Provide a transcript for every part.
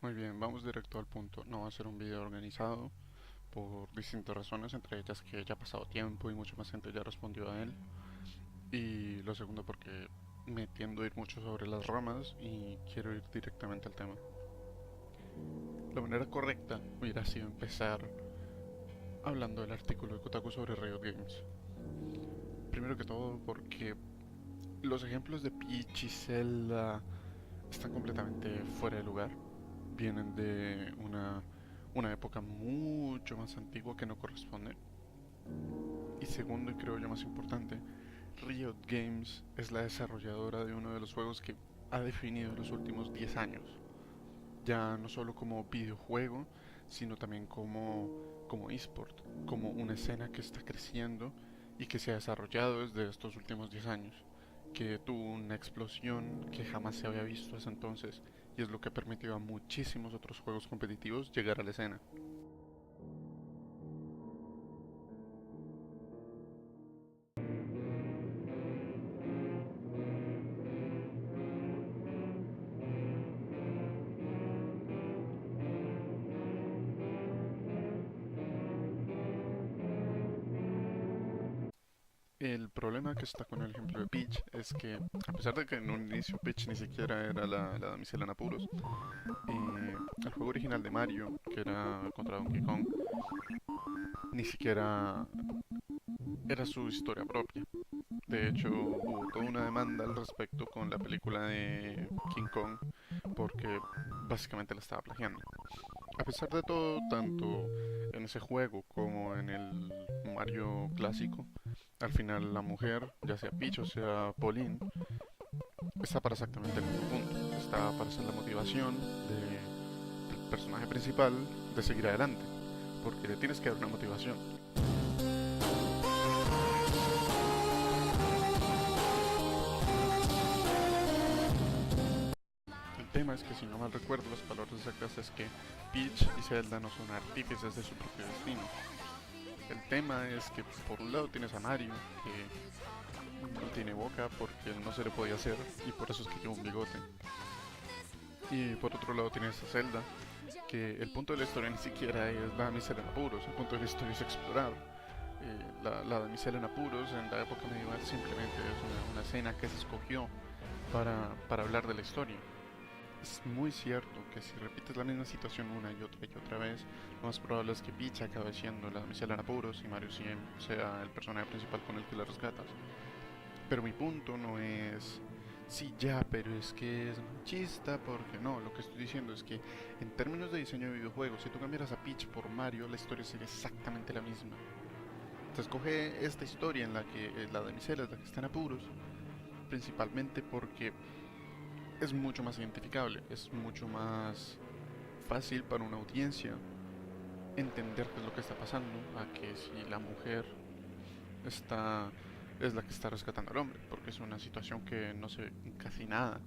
Muy bien, vamos directo al punto. No va a ser un video organizado por distintas razones, entre ellas que ya ha pasado tiempo y mucha más gente ya respondió a él. Y lo segundo porque me tiendo a ir mucho sobre las ramas y quiero ir directamente al tema. La manera correcta hubiera sido empezar hablando del artículo de Kotaku sobre Riot Games. Primero que todo porque los ejemplos de Peach y Zelda están completamente fuera de lugar. Vienen de una época mucho más antigua que no corresponde. Y segundo, y creo yo más importante, Riot Games es la desarrolladora de uno de los juegos que ha definido los últimos 10 años. Ya no solo como videojuego, sino también como eSport, como una escena que está creciendo y que se ha desarrollado desde estos últimos 10 años, que tuvo una explosión que jamás se había visto hasta entonces y es lo que ha permitido a muchísimos otros juegos competitivos llegar a la escena. El problema que está con el ejemplo de Peach es que, a pesar de que en un inicio Peach ni siquiera era la damisela en apuros, el juego original de Mario, que era contra Donkey Kong, ni siquiera era su historia propia. De hecho, hubo toda una demanda al respecto con la película de King Kong, porque básicamente la estaba plagiando. A pesar de todo, tanto en ese juego como en el Mario clásico, al final la mujer, ya sea Peach o sea Pauline, está para exactamente el mismo punto. Está para ser la motivación del personaje principal de seguir adelante, porque le tienes que dar una motivación. El tema es que, si no mal recuerdo, las palabras exactas es que Peach y Zelda no son artífices de su propio destino. El tema es que por un lado tienes a Mario, que no tiene boca porque no se le podía hacer y por eso es que lleva un bigote. Y por otro lado tienes a Zelda, que el punto de la historia ni siquiera es la damisela en apuros, el punto de la historia es explorar. La damisela en apuros en la época medieval simplemente es una escena que se escogió para hablar de la historia. Es muy cierto que si repites la misma situación una y otra vez, lo más probable es que Peach acabe siendo la damisela en apuros y Mario sea el personaje principal con el que la rescatas. Pero mi punto no es, sí, ya, pero es que es machista, porque no, lo que estoy diciendo es que en términos de diseño de videojuegos, si tú cambiaras a Peach por Mario, la historia sería exactamente la misma. Se escoge esta historia en la que la damisela es la que está en apuros, principalmente porque es mucho más identificable, es mucho más fácil para una audiencia entender qué es lo que está pasando a que si la mujer está es la que está rescatando al hombre, porque es una situación que no se ve en casi nada.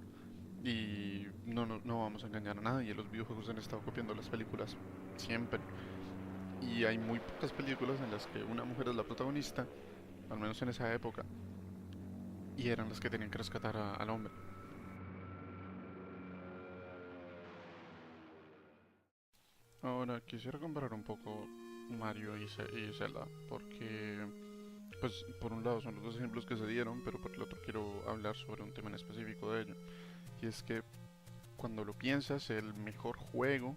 Y no vamos a engañar a nadie, los videojuegos han estado copiando las películas siempre. Y hay muy pocas películas en las que una mujer es la protagonista, al menos en esa época, y eran las que tenían que rescatar al hombre. Ahora, quisiera comparar un poco Mario y Zelda, porque, pues, por un lado son los dos ejemplos que se dieron, pero por el otro quiero hablar sobre un tema en específico de ello. Y es que, cuando lo piensas, el mejor juego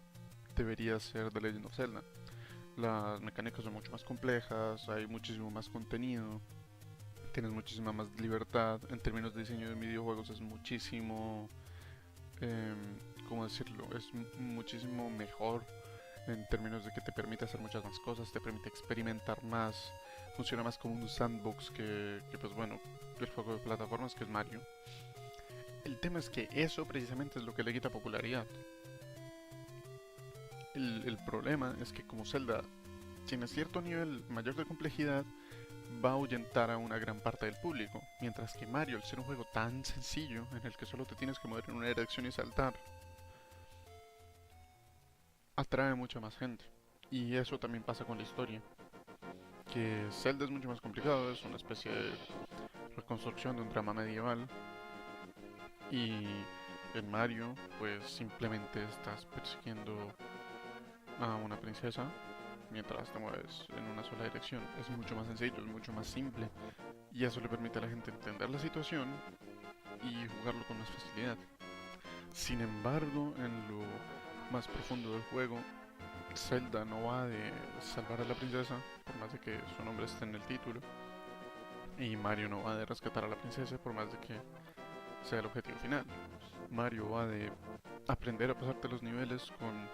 debería ser The Legend of Zelda. Las mecánicas son mucho más complejas, hay muchísimo más contenido, tienes muchísima más libertad. En términos de diseño de videojuegos es muchísimo, eh, ¿cómo decirlo? Es muchísimo mejor en términos de que te permite hacer muchas más cosas, te permite experimentar más, funciona más como un sandbox que pues bueno, el juego de plataformas que es Mario. El tema es que eso precisamente es lo que le quita popularidad. El problema es que como Zelda tiene cierto nivel mayor de complejidad, va a ahuyentar a una gran parte del público, mientras que Mario, al ser un juego tan sencillo, en el que solo te tienes que mover en una dirección y saltar, atrae mucha más gente. Y eso también pasa con la historia, que Zelda es mucho más complicado, es una especie de reconstrucción de un drama medieval, y En Mario, pues simplemente estás persiguiendo a una princesa mientras te mueves en una sola dirección. Es mucho más sencillo, es mucho más simple y eso le permite a la gente entender la situación y jugarlo con más facilidad. Sin embargo, en lo más profundo del juego, Zelda no va de salvar a la princesa, por más de que su nombre esté en el título, y Mario no va de rescatar a la princesa, por más de que sea el objetivo final. Mario va de aprender a pasarte los niveles con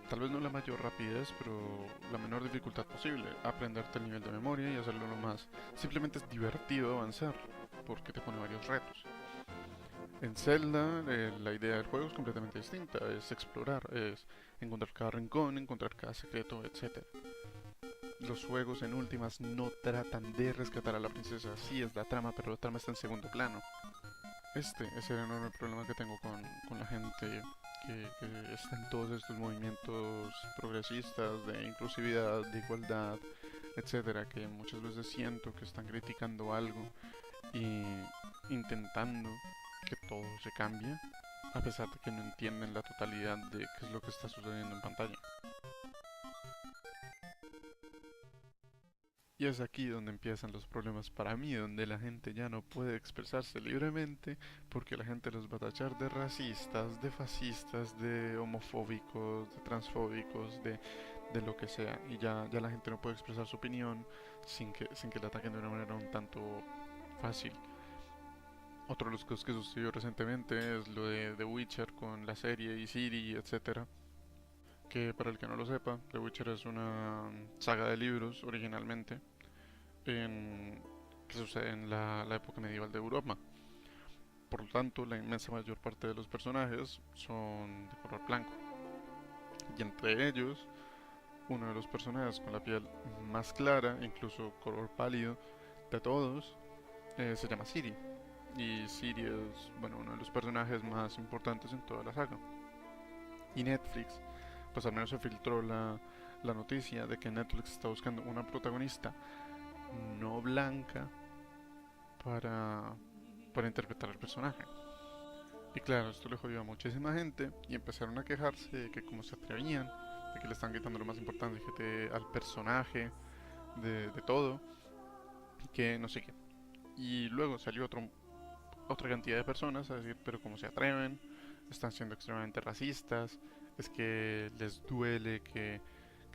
tal vez no la mayor rapidez, pero la menor dificultad posible. Aprenderte el nivel de memoria y hacerlo lo más. Simplemente es divertido avanzar, porque te pone varios retos. En Zelda, la idea del juego es completamente distinta. Es explorar, es encontrar cada rincón, encontrar cada secreto, etc. Los juegos en últimas no tratan de rescatar a la princesa. Sí es la trama, pero la trama está en segundo plano. Este es el enorme problema que tengo con la gente que está en todos estos movimientos progresistas de inclusividad, de igualdad, etcétera, que muchas veces siento que están criticando algo y intentando que todo se cambie, a pesar de que no entienden la totalidad de qué es lo que está sucediendo en pantalla. Y es aquí donde empiezan los problemas para mí, donde la gente ya no puede expresarse libremente porque la gente los va a tachar de racistas, de fascistas, de homofóbicos, de transfóbicos, de lo que sea. Y ya la gente no puede expresar su opinión sin que la ataquen de una manera un tanto fácil. Otro de los cosas que sucedió recientemente es lo de The Witcher con la serie y Siri, etcétera. Que para el que no lo sepa, The Witcher es una saga de libros originalmente en, que sucede en la época medieval de Europa. Por lo tanto, la inmensa mayor parte de los personajes son de color blanco. Y entre ellos, uno de los personajes con la piel más clara, incluso color pálido, de todos, se llama Ciri. Y Ciri es, bueno, uno de los personajes más importantes en toda la saga. Y Netflix, pues al menos se filtró la noticia de que Netflix está buscando una protagonista no blanca para, para interpretar el personaje. Y claro, esto le jodió a muchísima gente y empezaron a quejarse de que como se atrevían, de que le están quitando lo más importante al personaje, de todo, y que no sé qué. Y luego salió otra cantidad de personas a decir, pero cómo se atreven, están siendo extremadamente racistas, es que les duele que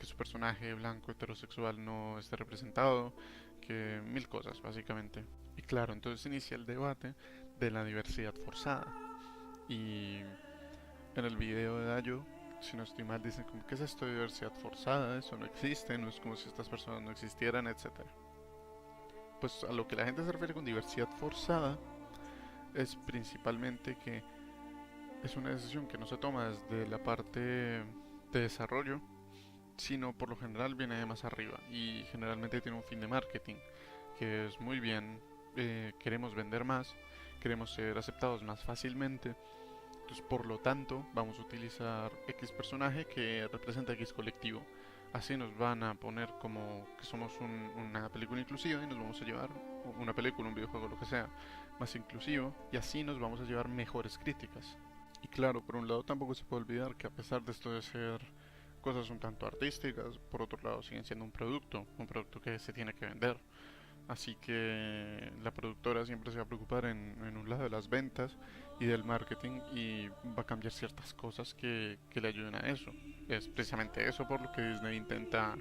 su personaje blanco heterosexual no esté representado, que mil cosas básicamente. Y claro, entonces inicia el debate de la diversidad forzada. Y en el video de Dayo, si no estoy mal, dicen como, ¿qué es esto de diversidad forzada? Eso no existe, no es como si estas personas no existieran, etcétera. Pues a lo que la gente se refiere con diversidad forzada es principalmente que es una decisión que no se toma desde la parte de desarrollo, sino por lo general viene de más arriba y generalmente tiene un fin de marketing, que es muy bien, queremos vender más, queremos ser aceptados más fácilmente. Entonces, por lo tanto, vamos a utilizar X personaje que representa X colectivo. Así nos van a poner como que somos una película inclusiva y nos vamos a llevar una película, un videojuego, lo que sea, más inclusivo y así nos vamos a llevar mejores críticas. Y claro, por un lado tampoco se puede olvidar que a pesar de esto de ser cosas un tanto artísticas, por otro lado siguen siendo un producto que se tiene que vender. Así que la productora siempre se va a preocupar en un lado de las ventas y del marketing y va a cambiar ciertas cosas que le ayuden a eso. Es precisamente eso por lo que Disney intenta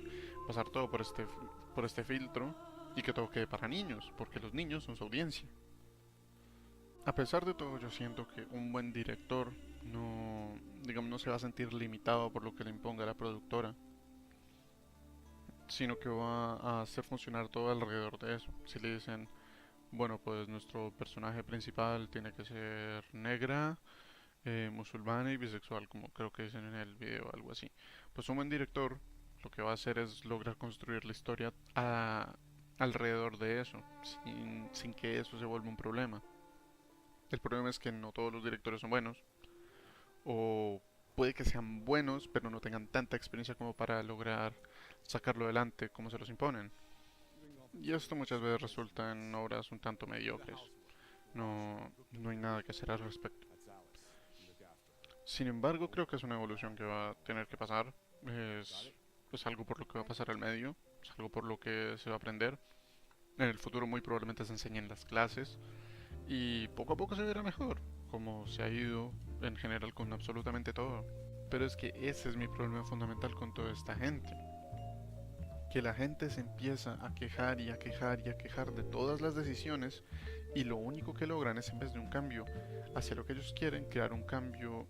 pasar todo por este filtro y que todo quede para niños, porque los niños son su audiencia. A pesar de todo, yo siento que un buen director no, digamos, no se va a sentir limitado por lo que le imponga la productora, sino que va a hacer funcionar todo alrededor de eso. Si le dicen, bueno, pues nuestro personaje principal tiene que ser negra, musulmana y bisexual, como creo que dicen en el video, algo así. Pues un buen director lo que va a hacer es lograr construir la historia alrededor de eso, sin que eso se vuelva un problema. El problema es que no todos los directores son buenos, o puede que sean buenos, pero no tengan tanta experiencia como para lograr sacarlo adelante como se los imponen. Y esto muchas veces resulta en obras un tanto mediocres. No hay nada que hacer al respecto. Sin embargo, creo que es una evolución que va a tener que pasar. Es, es algo por lo que va a pasar al medio, es algo por lo que se va a aprender. En el futuro muy probablemente se enseñen las clases y poco a poco se verá mejor, como se ha ido en general con absolutamente todo. Pero es que ese es mi problema fundamental con toda esta gente. Que la gente se empieza a quejar y a quejar y a quejar de todas las decisiones y lo único que logran es en vez de un cambio hacia lo que ellos quieren, crear un cambio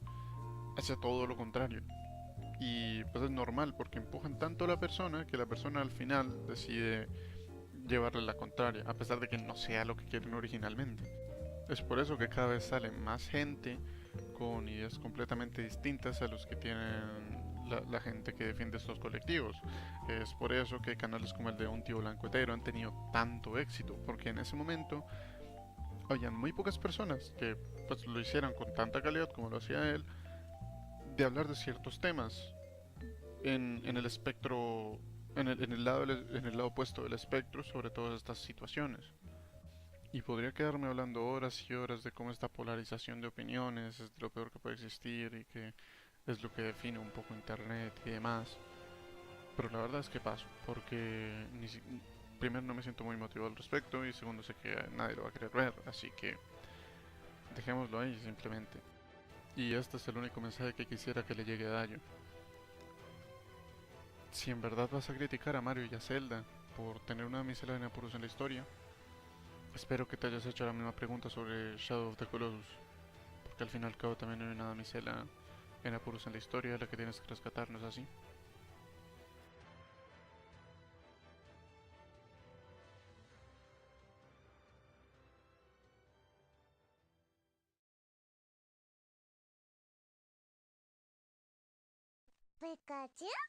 hacia todo lo contrario. Y pues es normal porque empujan tanto a la persona que la persona al final decide llevarle la contraria, a pesar de que no sea lo que quieren originalmente. Es por eso que cada vez sale más gente con ideas completamente distintas a los que tienen la gente que defiende estos colectivos. Es por eso que canales como el de Un Tío Blanco Hetero han tenido tanto éxito, porque en ese momento habían muy pocas personas que pues lo hicieran con tanta calidad como lo hacía él, de hablar de ciertos temas en el espectro, en el lado opuesto del espectro sobre todas estas situaciones. Y podría quedarme hablando horas y horas de cómo esta polarización de opiniones es de lo peor que puede existir y que es lo que define un poco Internet y demás. Pero la verdad es que paso, porque primero no me siento muy motivado al respecto y segundo sé que nadie lo va a querer ver, así que dejémoslo ahí simplemente. Y este es el único mensaje que quisiera que le llegue a Dayo. Si en verdad vas a criticar a Mario y a Zelda por tener una miscelánea Purus en la historia, espero que te hayas hecho la misma pregunta sobre Shadow of the Colossus, porque al fin y al cabo también hay una damisela en Apurus en la historia, la que tienes que rescatar, ¿no es así? Pikachu?